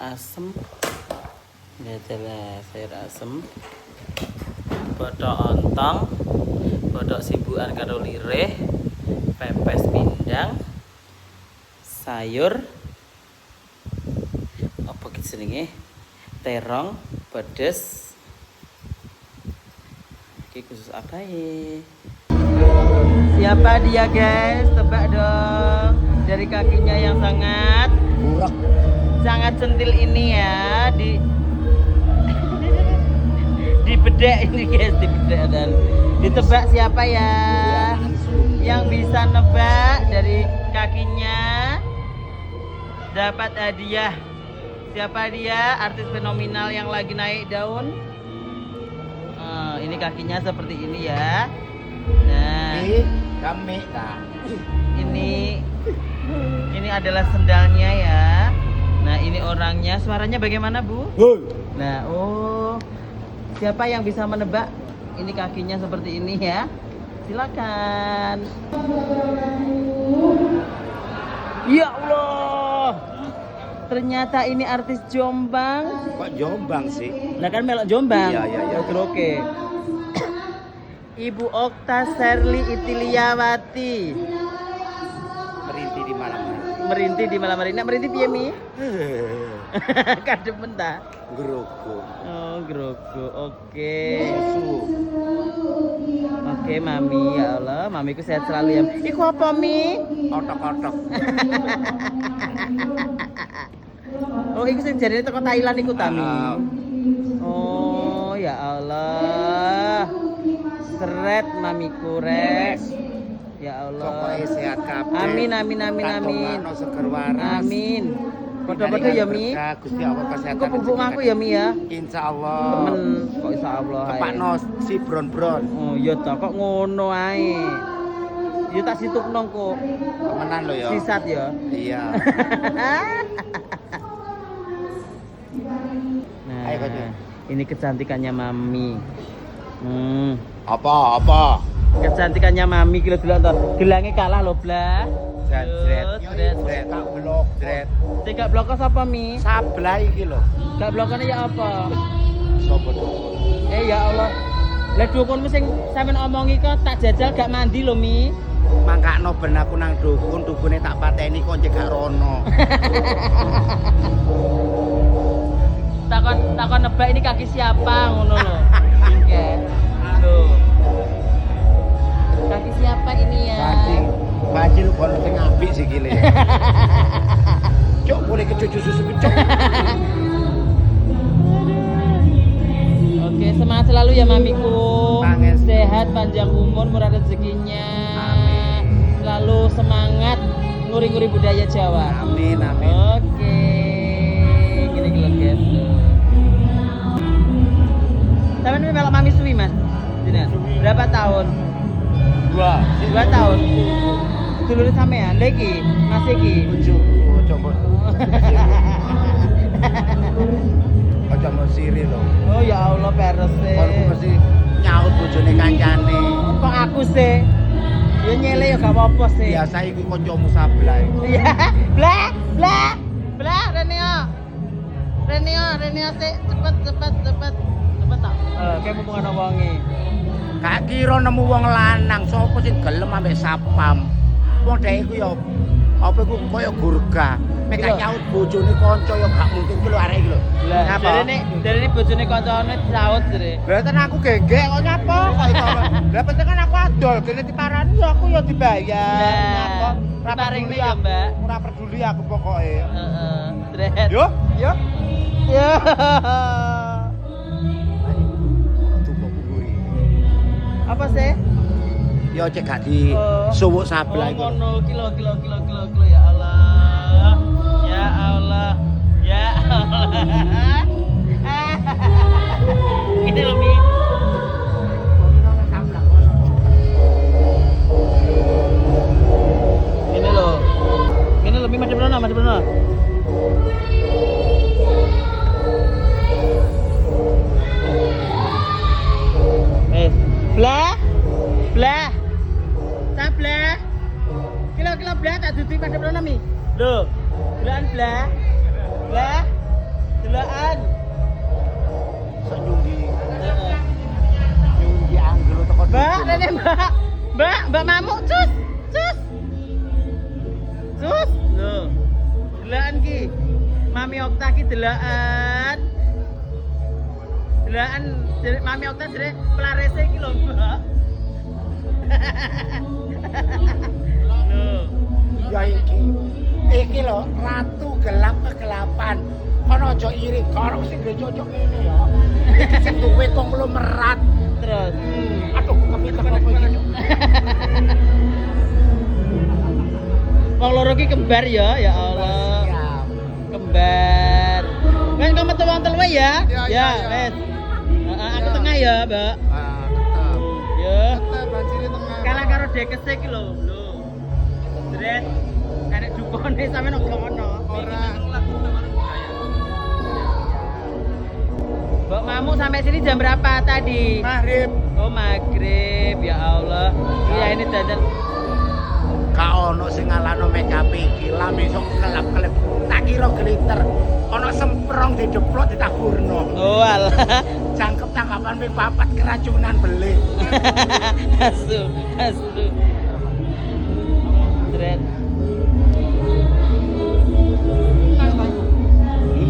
asem. Ini adalah sayur asem. Botok ontong, botok simbukan karo lirih, pepes pindang, sayur apa gitu jenenge? Terong, pedes. Oke, khusus apa ya? Siapa dia guys? Tebak dong. Dari kakinya yang sangat burak, sangat centil ini ya, di bedek ini guys, di bedek. Dan ditebak siapa ya yang bisa nebak dari kakinya dapat hadiah. Siapa dia? Artis fenomenal yang lagi naik daun. Ini kakinya seperti ini ya. Nah, kami ini adalah sendalnya ya. Nah, ini orangnya. Suaranya bagaimana, Bu? Nah, siapa yang bisa menebak? Ini kakinya seperti ini ya. Silakan. Ya Allah. Ternyata ini artis Jombang. Kok Jombang sih? Lah kan melok Jombang. Iya. Oke. Ibu Okta Sherly Itiliawati. Merintih di malam-malam. Merintih di malam hari. Nek merintih piye Mi? Kadep mentah. Groko. Oh, groko. Oke. Susu. Oke, Mami, ya Allah, Mamiku sehat selalu ya. Iku apa, Mi? Otok-otok. Oh, iku sing jarine teko Thailand iku ta, Mi? Oh, ya Allah. Seret Mamiku, Rek. Ya Allah. Pokoknya sehat kabeh. Amin. Kantongano seger waras. Amin. Podo-podo ya, Mi. Gusti Allah kesehatan. Kok pupuk aku ya, Mi ya? Insyaallah. Temen kok insyaallah ae. Kepakno si bron-bron. Oh, iya ta, kok ngono ae. Ya tak situkno kok. Temenan lo ya. Sisat ya. Iya. Nah, Ayo, Kak. ini kecantikannya Mami. Apa? Kecantikannya Mami kilo dulu ntar. Gelangnya kalah loh, Blah. Dret. Kak blok, dret. Tiga blok apa, Mi? Sablai iki lho. Gak blokane ya apa? Sopo dukun? Ya Allah. Lah dukunmu sing sampean omongi kok tak jajal gak mandi lho, Mi. Mangkakno ben aku nang dukune tak pateni kok cekak rono. Takon nebak ini kaki siapa ngono lho. Bingke. Loh. Kaki siapa ini ya? Bajil kono sing apik sikile. Cuk, boleh kecucu susu cuk. Oke, semangat selalu ya Mamiku. Panges. Sehat, panjang umur, murah rezekinya. Amin. Selalu semangat nguri-nguri budaya Jawa. Amin. Oke. Gini guys. Sampeyan melok Mami suwi, Mas? Berapa tahun? 2 tahun. Dulure sampean lagi, Mas iki. Coba. Aja mau siri lho. Oh ya Allah, peres e. Kon mesti nyaut bojone kancane. Kok aku sih? Ya nyele ya gak apa-apa sih. Biasa iki kancamu sablai. Iya. Blah, Renio sih, cepet tak. Kayak mumpung ana wonge. Gak kira nemu wong lanang sapa sing gelem ambek sapam. Wong dhek iku ya apa iku koyo gurga. Mek gak nyaut bojone kanca ya gak mungkin ku lho arek iki lho. Lah, jarene bojone kancane disaut jere. Lah ten aku gegek kok nyapa kok iso. Lah penting kan aku adol, kene diparani ya aku ya dibayar. Nyapa ora paringne peduli ya, aku. Mbak. Ora peduli aku pokoke. Heeh. Dret. Yo. Ya. Apa sih? Ya cek gak di suwuk sablai iku. Ngono kilo ya Allah. Ya Allah. Ini loh Mi. Ini loh Mi, macam mana? Blah. Sablah. Kilo blah tak duduki pada prono Mi. Lho, belan blah. Delokan. Sok nyunggi anggel teko. Mbak, rene Mbak. Mbak Mamuk, cus. Cus. Cus. Loh. Delokan ki. Mami Okta ki delokan. Delokan Mami Okta jere pelarese iki lho, Mbak. Loh. Ya iki lho ratu gelap kegelapan. Kono aja iri, karo sing nggo cocok ngene ya. Iki sing duwe konglomerat. Terus. Aduh, kepitek apa iki? Wong loro ki kembar ya Allah. Siap. Kembar. Wes kamu metu wong telu ya? Ya, wes. Aku tengah ya, Mbak. Ah, tetep. Ya. Tetep banjiri tengah. Kalah karo dekese ki lho. Lho. Dret. Karek dukone sampe nang kono. Ora. Mbak Mamuk sampai sini jam berapa tadi? Maghrib. Oh, maghrib. Ya Allah. Iya ini dadan. Gak ono sing ngalano make up iki, lame sok kelap-kelip. Tak kira glitter. Ono semprong dideplok ditaburno. Oh, alah. Jangkep tangkapan ping 4 keracunan beli. Asu, asu. Dret.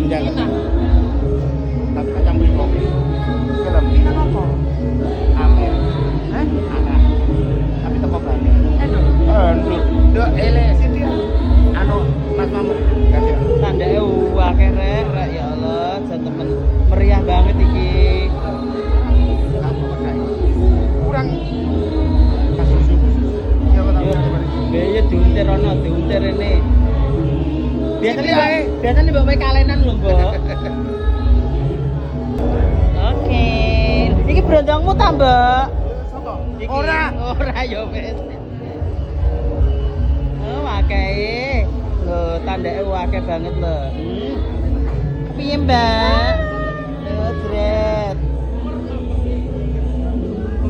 Jangan. Tapi kacang beli kopi. Kelem. Ini apa? Amir. Anak. Tapi teko Bali. Endul. Dek ele sithik. Anu Mas Mamuk. Kasih. Tandake akeh rek ya Allah, temen meriah banget iki. Kamu pakai. Kurang kasus susu. Ya Biaya diuntir ono, diuntir ini. Biasanya mbak kalenan lho, Mbak. Oke. Iki brondongmu ta, Mbak? Sopo? Iki. Ora. Ora ya wis. Oh, akeh. Lho, tandake akeh banget lho. Piye, Mbak? Yo, Dret.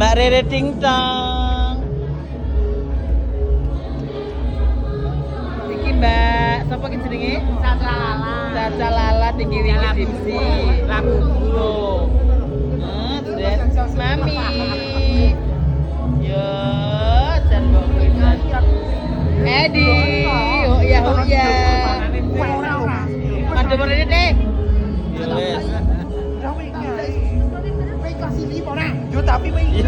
Mbak Rere Dingtong. Iki Mbak, sapa ki jenenge? Caca lala. Caca Lala tinggi wingi dipsi. Lagu. Tuh. Dret. Mami. Yo, jan mbok kuwi. Edi. Oh ya, oh ya. Mandem rene, Dek. Wes. Yo tapi iki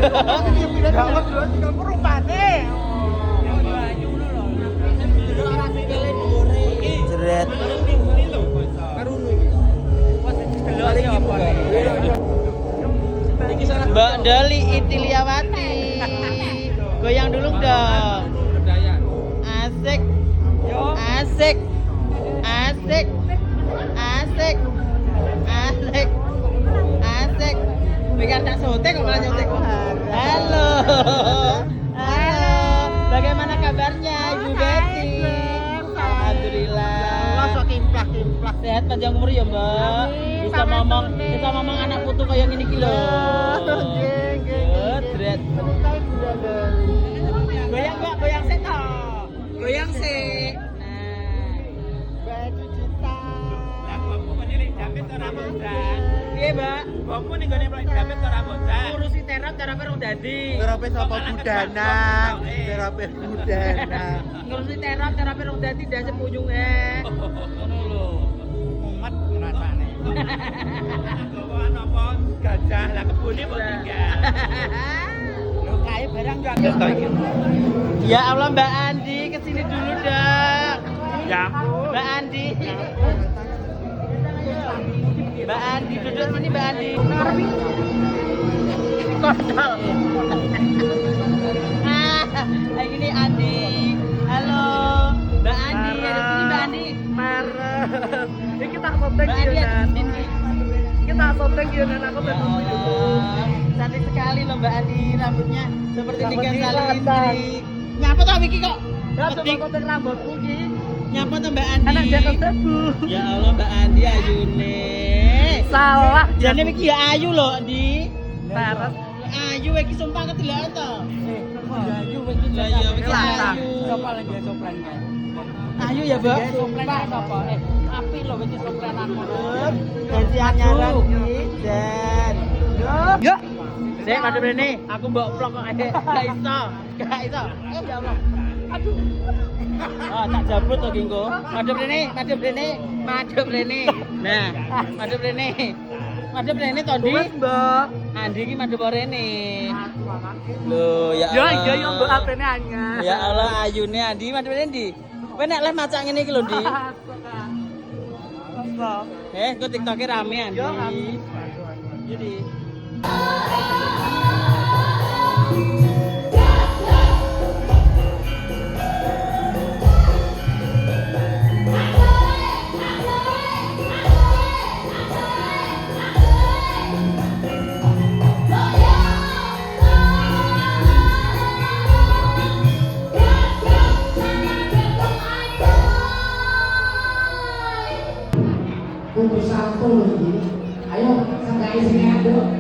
banget lho tinggal perumpane. Jeret. Mbak Dali Itiliawati. Goyang dulu dong. Asik. Asik. Asik. Asik. Asik. Asik. Bikin tak sotek kok malah nyotek. Halo. Halo. Bagaimana kabarnya Ibu Betty? Alhamdulillah. Sok kimplak-kimplak. Sehat panjang umur ya, Mbak. Bisa ngomong anak putu kayak gini ki lho. Dret. Goyang, Mbak, goyang sik to. Goyang sik. Nah. Baju cinta. Lah bapakmu menilai David ora bodan. Piye, Mbak? Bapakmu ning gone David ora bodan. Ngurusi terap urung dadi. Terapi sapa budana? Terapi budana. Ngurusi terap urung dadi ndak sepuyung ngono lho. Umat rasane. Bawa apa? Gajah lah kebune kok tinggal. Lho kae barang yo Ya Allah Mbak Andi kesini dulu dong. Ya ampun. Mbak Andi. Mbak Andi duduk mana Mbak Andi? Kontol. Lagi nih Andi. Halo. Mbak Andi ada sini Mbak Andi. Marah. Ini kita kontak Mbak Andi ada di sini. Kita kontak ya dan aku Ya Allah, cantik sekali loh Mbak Andi, rambutnya seperti tiga kali istri. Nyapa tuh Wiki kok? Petik kontak rambutku ki. nyapa tuh Mbak Andi. Anak dia kebebu. Ya Allah Mbak Andi ayune. Salah. Jane Wiki ya ayu loh Andi. Teres. Ayu Wiki sumpah kedeloken to. Ayu Wiki. Lah iya Wiki ayu. Sopo lagi soplan kae. Ayu ya Mbak. Soplan apa? Api iki lho wis soplenan ngono. Ganti anyaran iki, Jan. Yo. Sik madhep rene, aku mbok vlog kok gak iso. Gak iso. Ya Allah. Aduh. Oh, tak jabut to ki engko. Madhep rene, madhep rene, madhep rene. Nah, madhep rene. Madhep rene to, Ndi? Mbak. Andi iki madhep rene. Loh, ya Allah. Ya iya yo mbok apene anyar. Ya Allah, ayune Andi madhep rene Ndi. Kowe nek live macak ngene iki lho, Ndi. Kok TikTok-e rame Andi. Jadi Kumpul satu lagi. Ayo, sampai sini ada.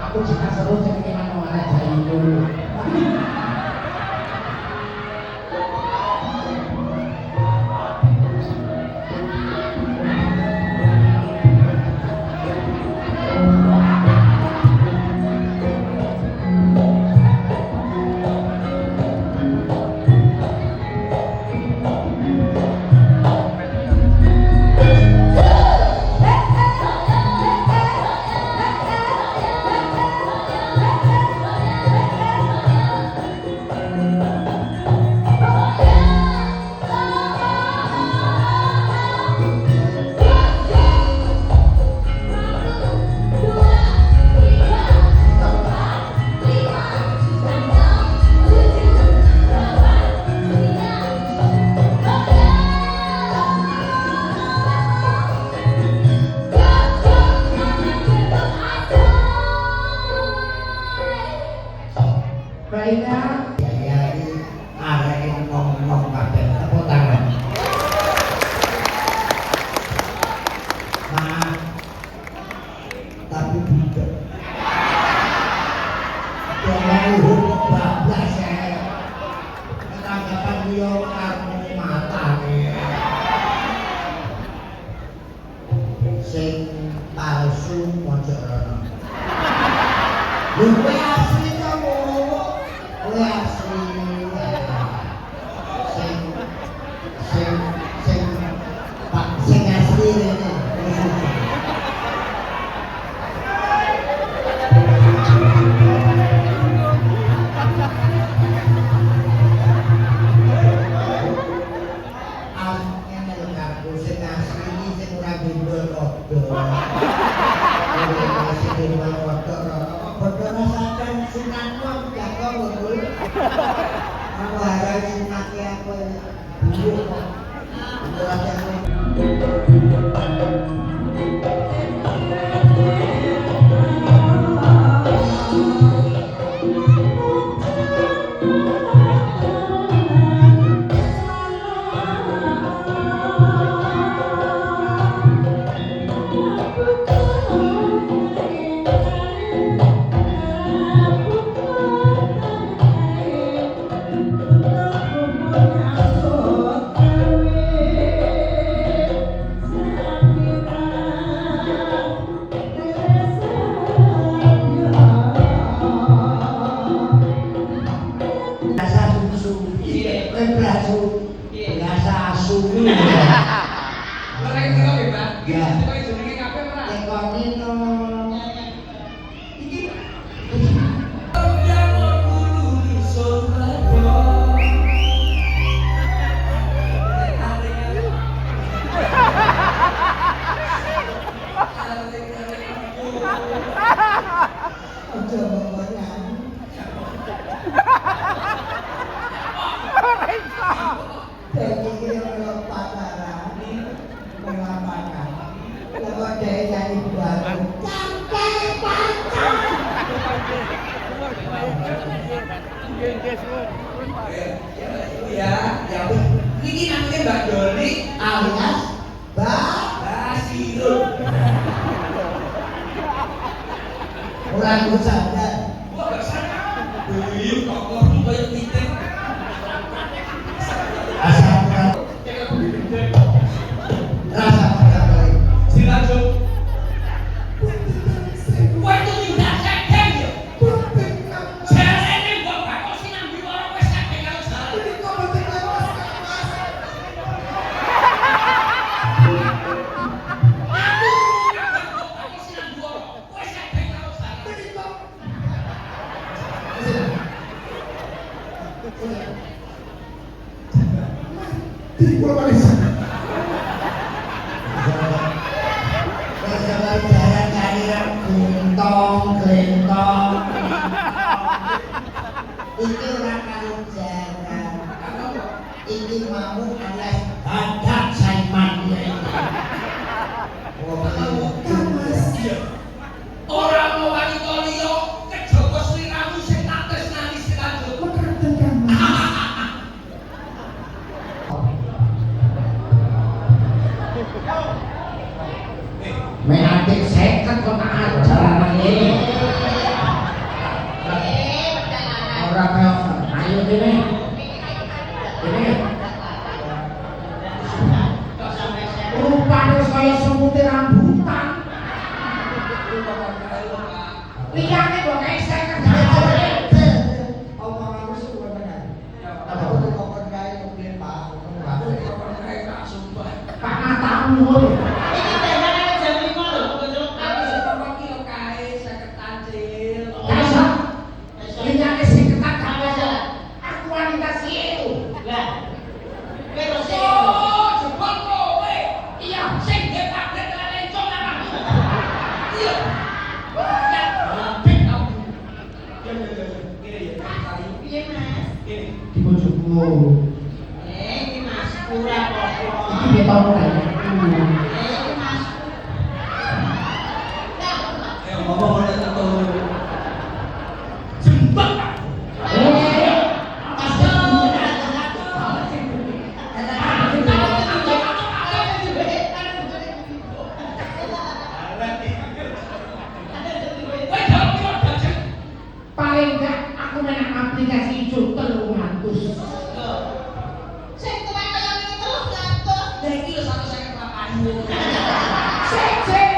Aku jika seru jadi mana mana jadi dulu. Baiklah, jadi arek ngomong kabeh tepuk tangan. Nah, tapi tidak. Jangan lupa bablas ya. Ketanggapan dia karena mata nih. Sing palsu pojok rono. Lupa asli kamu. Asli sing asli ini sing asli ini sing ora gendol kodho bodoh rasakan sunatmu jago betul. Aku harap sunatnya aku dulu kok. dhek nyanyi buat. Ya, ya wis. Niki namanya Mbak Doli alias Mbak Basirul. Orang sadar. Wah, gak sadar. Iya, kok ngomong kayak titik. Asal rasa kembali. Silakan. Wah, itu tidak sedang ya. Jarene mbok bakal sinambi ora wis akeh karo jalan. Iki ora karo jaran. Iki mau alias hadak Saiman ya iki. Orang mau wanita liya kejaba sliramu sing tak tresnani selanjut. Menatik seket kok tak ajar ini. Orang yang ayo ini. Rupanya saya semuti rambutan. Lihatnya kok kayak saya kerja. Omonganmu sebenarnya. Aku tuh kokon kaya mobil Pak. Pak matamu. Di bojoku. Iki Mas pura kok. Iki dia tau kan. Iki Mas. Ngomong ora tahu. Jembak. Paling enggak aku main aplikasi hijau 300. Sing tuwek kaya ngene terus gantung. Ya iki lho 150 Cek.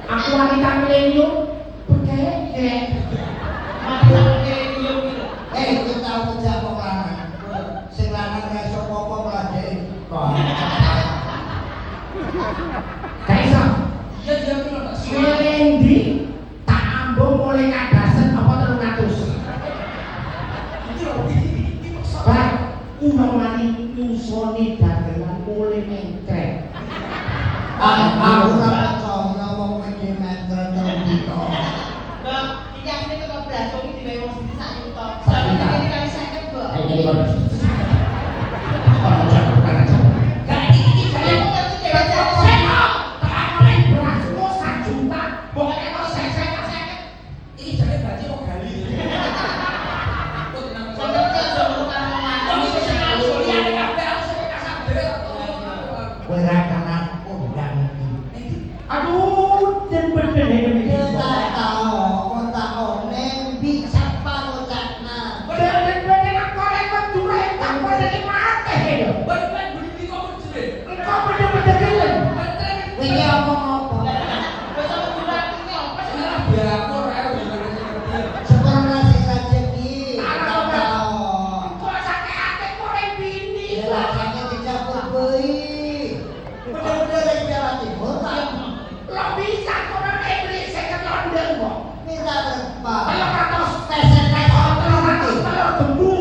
Aku wanita milenium bergaya. Masa milenium iki. Kita tahu kerja kok lanang. Sing lanang ra iso apa-apa mladeni. Kaisa. Iya iya iki lho tak Melendi tak ambung mulai kadasen apa 300. Baik, umumane nyusoni dagelan mulai mengkrek. Aku ora percaya ngomong iki mengkrek terus dito. Bang, iki asline kok blasong iki digawe wong siji sak yuta. Sampe iki kali 50, Bang. Ayo jadi kono. Kono jangan jangan. Gak iki Saya kaya ngerti dhewe. Tak oleh beras kok 1 juta. Pokoknya kok saya. iki jane berarti kok gali. Kok tenang. Sampe aja urutan wong lanang. Wong iki sing langsung liyane kabeh aku sing kasar dhewe kok. Kowe ra kenal undang iki. Aduh, den bener iki. Kok tak neng bisa pangucapna. Bener-bener aku rekod dure tak boleh mati lho. Ben budi kok jere. Engkau bener-bener gelem. Wingi apa-apa. Wis sampe bulan iki apa sih? Ya aku ora ngerti. Sekarang ngasih rezeki. Kok sakit ate kok rek bini. Rasanya tidak berbui. Bener-bener dari Jawa Timur tak. Lo bisa kok nek beli seket London kok. Minta berapa? Kalau kata Pesen telur telur dembu.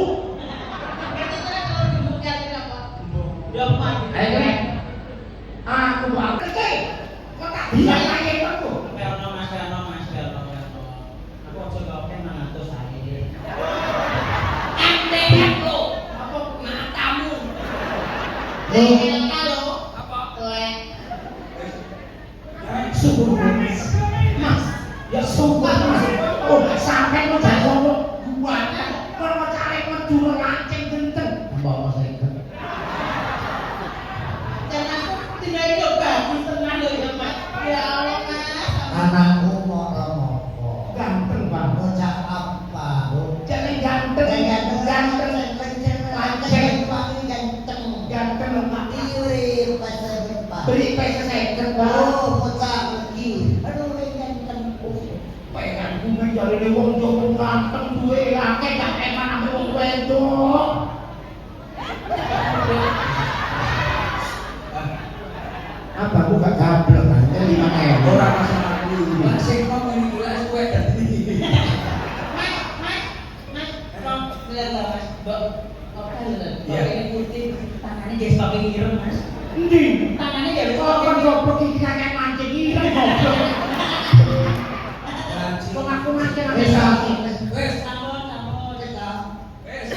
Itu kan kalau dibuktikan apa? Ya mati. Ayo nek. Aku mau kerja. Syukur Mas. Mas, ya syukur Mas. Oh, sampai kok jak ngono buatan. Kok carek medul lancing genteng. Mbok seket. Dan aku tidak hidup bagus tenang loh ya Mas. Ya Allah Mas. Anakku moro-moro. Ganteng Bang. Bocah apa? Jadi ganteng. Ganteng. Ganteng lemak. Beri pesa seket Bang. Oh, bocah lagi. Aduh, ganteng. Pengen ku menjalani wong jowo ganteng duwe akeh gak eman ambek wong wedok. Apa aku gak gablek kan? 5.000 ora masalah kuwi. Sing ngomong iki jelas kowe dadi. Mas, Bang, lihat lah Mas. Mbak, apa ya? Iya. Ini putih, tangannya jadi sampai ireng Mas. Endi? Tangannya jadi Kok kon goblok iki kakek mancing ireng goblok. Kok aku mancing wis Wes, Sampun, kita. wes.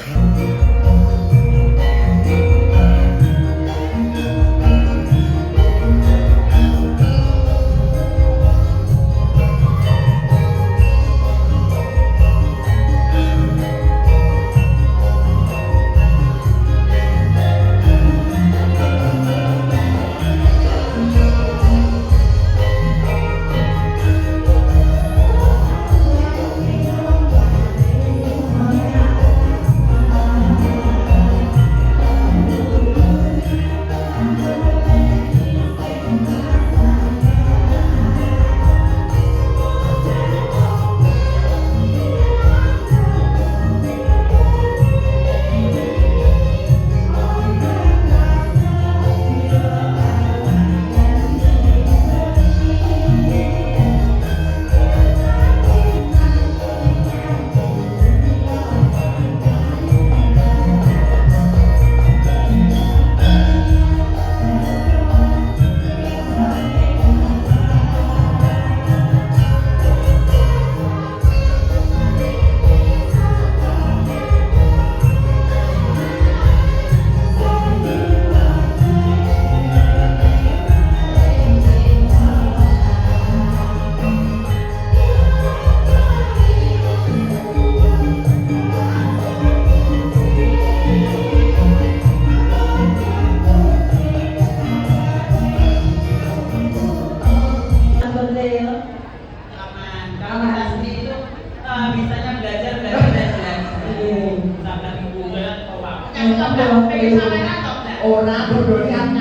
Ora bodoh kan